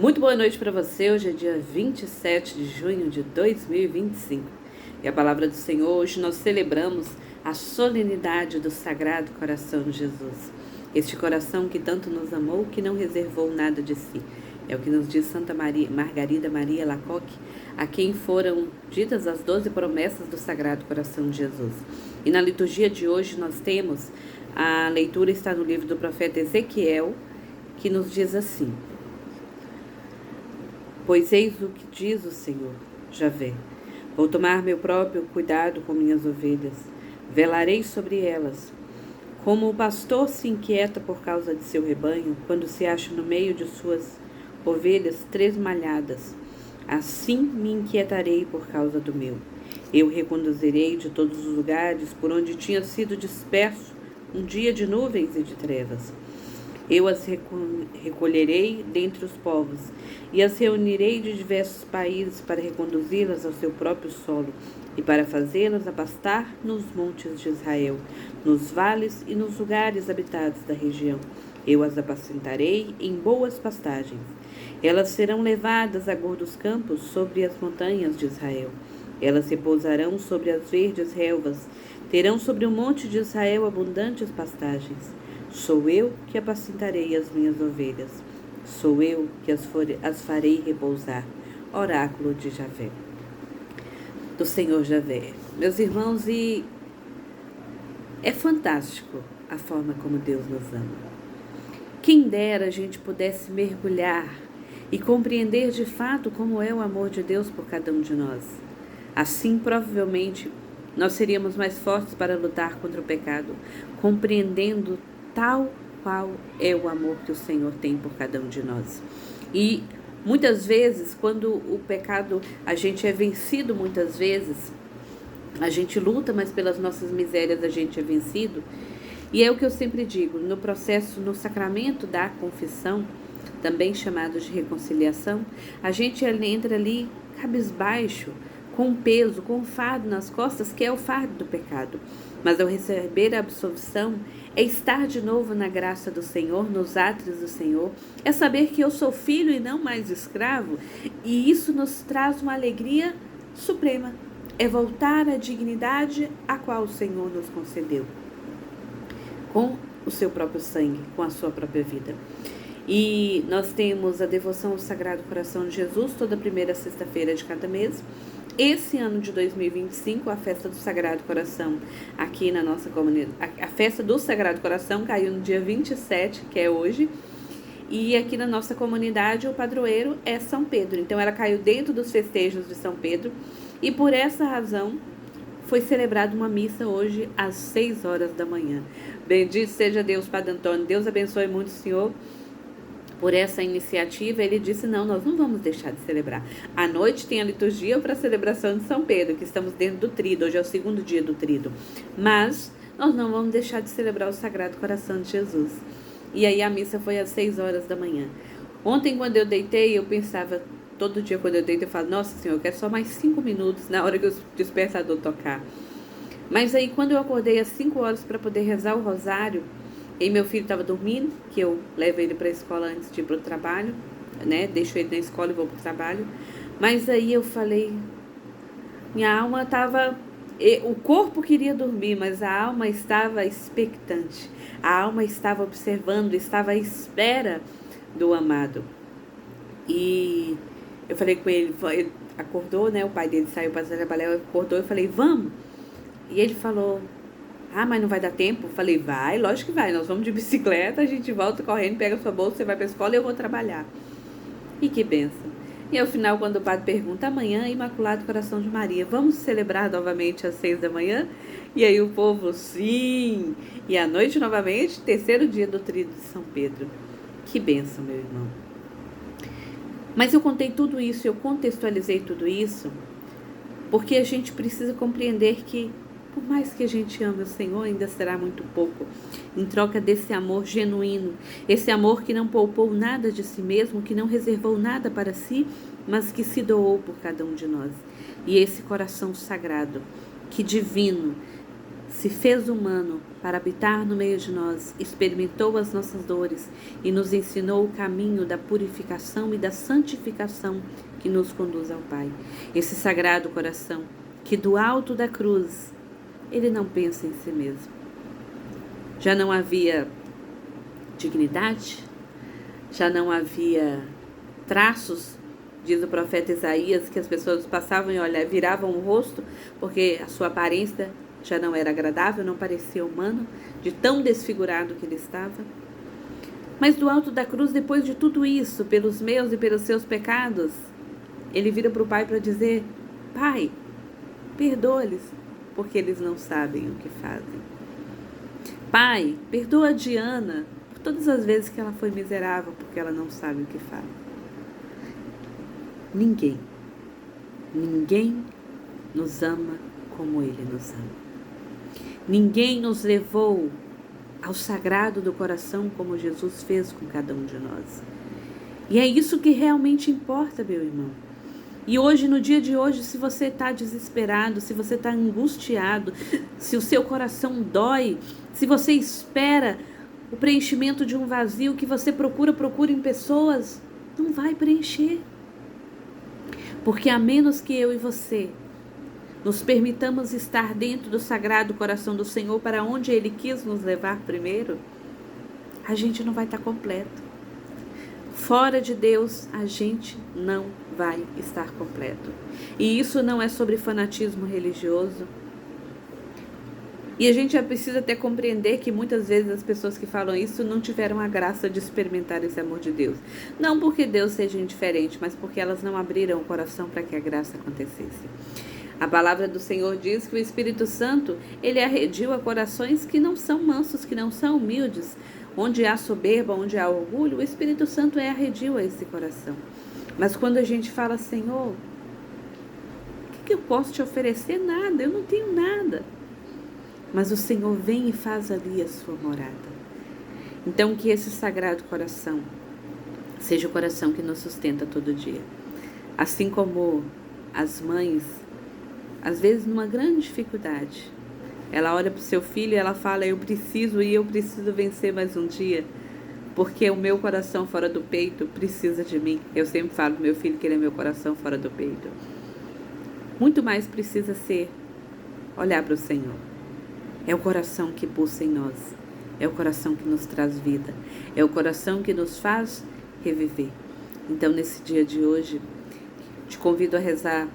Muito boa noite para você. Hoje é dia 27 de junho de 2025. E a palavra do Senhor, hoje nós celebramos a solenidade do Sagrado Coração de Jesus. Este coração que tanto nos amou, que não reservou nada de si. É o que nos diz Santa Margarida Maria Lacoque, a quem foram ditas as 12 promessas do Sagrado Coração de Jesus. E na liturgia de hoje nós temos, a leitura está no livro do profeta Ezequiel, que nos diz assim: Pois eis o que diz o Senhor, Javé: vou tomar meu próprio cuidado com minhas ovelhas, velarei sobre elas. Como o pastor se inquieta por causa de seu rebanho, quando se acha no meio de suas ovelhas tresmalhadas, assim me inquietarei por causa do meu. Eu reconduzirei de todos os lugares por onde tinha sido disperso um dia de nuvens e de trevas. Eu as recolherei dentre os povos e as reunirei de diversos países para reconduzi-las ao seu próprio solo e para fazê-las apastar nos montes de Israel, nos vales e nos lugares habitados da região. Eu as apacentarei em boas pastagens. Elas serão levadas a gordos campos sobre as montanhas de Israel. Elas repousarão sobre as verdes relvas, terão sobre o monte de Israel abundantes pastagens. Sou eu que apacentarei as minhas ovelhas. Sou eu que as farei repousar. Oráculo de Javé. Do Senhor Javé. Meus irmãos, e é fantástico a forma como Deus nos ama. Quem dera a gente pudesse mergulhar e compreender de fato como é o amor de Deus por cada um de nós. Assim, provavelmente, nós seríamos mais fortes para lutar contra o pecado, compreendendo tal qual é o amor que o Senhor tem por cada um de nós. E muitas vezes, quando o pecado, a gente é vencido muitas vezes, a gente luta, mas pelas nossas misérias a gente é vencido. E é o que eu sempre digo, no processo, no sacramento da confissão, também chamado de reconciliação, a gente entra ali cabisbaixo, com um peso, com um fardo nas costas, que é o fardo do pecado. Mas ao receber a absolvição, é estar de novo na graça do Senhor, nos átrios do Senhor, é saber que eu sou filho e não mais escravo, e isso nos traz uma alegria suprema, é voltar à dignidade a qual o Senhor nos concedeu, com o seu próprio sangue, com a sua própria vida. E nós temos a devoção ao Sagrado Coração de Jesus, toda primeira sexta-feira de cada mês. Esse ano de 2025, a festa do Sagrado Coração aqui na nossa comunidade, a festa do Sagrado Coração caiu no dia 27, que é hoje, e aqui na nossa comunidade o padroeiro é São Pedro, então ela caiu dentro dos festejos de São Pedro, e por essa razão foi celebrada uma missa hoje às 6 horas da manhã. Bendito seja Deus, Padre Antônio, Deus abençoe muito o Senhor por essa iniciativa. Ele disse: não, nós não vamos deixar de celebrar. À noite tem a liturgia para a celebração de São Pedro, que estamos dentro do Tríduo, hoje é o segundo dia do Tríduo. Mas nós não vamos deixar de celebrar o Sagrado Coração de Jesus. E aí a missa foi às 6 horas da manhã. Ontem, quando eu deitei, eu pensava, todo dia quando eu deito, eu falo: nossa Senhor, eu quero só mais 5 minutos na hora que o despertador tocar. Mas aí, quando eu acordei às 5 horas para poder rezar o rosário, e meu filho estava dormindo, que eu levo ele para a escola antes de ir para o trabalho, né? Deixo ele na escola e vou para o trabalho. Mas aí eu falei, minha alma estava, o corpo queria dormir, mas a alma estava expectante. A alma estava observando, estava à espera do amado. E eu falei com ele, ele acordou, né? O pai dele saiu para trabalhar, acordou, eu falei: vamos? E ele falou: ah, mas não vai dar tempo? Eu falei: vai, lógico que vai, nós vamos de bicicleta, a gente volta correndo, pega sua bolsa, você vai para a escola e eu vou trabalhar. E que bênção. E ao final, quando o padre pergunta: amanhã, Imaculado Coração de Maria, vamos celebrar novamente às 6 da manhã? E aí o povo: sim! E à noite novamente, terceiro dia do Tríduo de São Pedro. Que bênção, meu irmão. Mas eu contei tudo isso, eu contextualizei tudo isso, porque a gente precisa compreender que, por mais que a gente ame o Senhor, ainda será muito pouco em troca desse amor genuíno, esse amor que não poupou nada de si mesmo, que não reservou nada para si, mas que se doou por cada um de nós. E esse coração sagrado, que divino, se fez humano para habitar no meio de nós, experimentou as nossas dores e nos ensinou o caminho da purificação e da santificação que nos conduz ao Pai. Esse sagrado coração que do alto da cruz ele não pensa em si mesmo. Já não havia dignidade, já não havia traços, diz o profeta Isaías, que as pessoas passavam e viravam o rosto, porque a sua aparência já não era agradável, não parecia humano, de tão desfigurado que ele estava. Mas do alto da cruz, depois de tudo isso, pelos meus e pelos seus pecados, ele vira para o Pai para dizer: Pai, perdoa-lhes, porque eles não sabem o que fazem. Pai, perdoa a Diana por todas as vezes que ela foi miserável, porque ela não sabe o que faz. Ninguém nos ama como Ele nos ama. Ninguém nos levou ao sagrado do coração como Jesus fez com cada um de nós. E é isso que realmente importa, meu irmão. E hoje, no dia de hoje, se você está desesperado, se você está angustiado, se o seu coração dói, se você espera o preenchimento de um vazio que você procura em pessoas, não vai preencher. Porque a menos que eu e você nos permitamos estar dentro do sagrado coração do Senhor, para onde Ele quis nos levar primeiro, a gente não vai estar completo. Fora de Deus, a gente não vai estar completo. E isso não é sobre fanatismo religioso. E a gente já precisa até compreender que muitas vezes as pessoas que falam isso não tiveram a graça de experimentar esse amor de Deus. Não porque Deus seja indiferente, mas porque elas não abriram o coração para que a graça acontecesse. A palavra do Senhor diz que o Espírito Santo, ele arredia corações que não são mansos, que não são humildes. Onde há soberba, onde há orgulho, o Espírito Santo é arredio a esse coração. Mas quando a gente fala: Senhor, o que eu posso te oferecer? Nada, eu não tenho nada. Mas o Senhor vem e faz ali a sua morada. Então que esse sagrado coração seja o coração que nos sustenta todo dia. Assim como as mães, às vezes numa grande dificuldade, ela olha para o seu filho e ela fala: eu preciso vencer mais um dia, porque o meu coração fora do peito precisa de mim. Eu sempre falo pro meu filho que ele é meu coração fora do peito. Muito mais precisa ser olhar para o Senhor. É o coração que pulsa em nós, é o coração que nos traz vida, é o coração que nos faz reviver. Então, nesse dia de hoje, te convido a rezar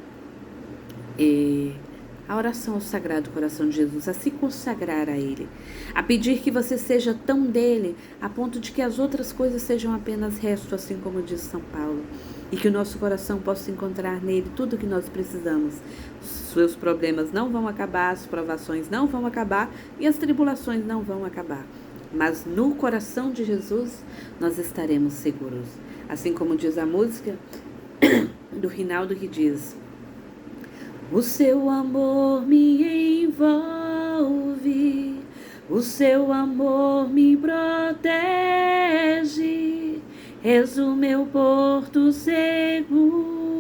a oração ao Sagrado Coração de Jesus, a se consagrar a Ele, a pedir que você seja tão dele, a ponto de que as outras coisas sejam apenas resto, assim como diz São Paulo, e que o nosso coração possa encontrar nele tudo o que nós precisamos. Seus problemas não vão acabar, as provações não vão acabar e as tribulações não vão acabar. Mas no coração de Jesus nós estaremos seguros. Assim como diz a música do Rinaldo, que diz: o seu amor me envolve, o seu amor me protege, és o meu porto seguro,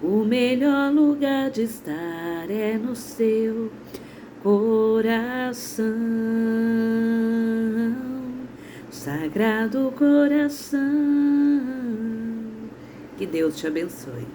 o melhor lugar de estar é no seu coração, Sagrado Coração. Que Deus te abençoe.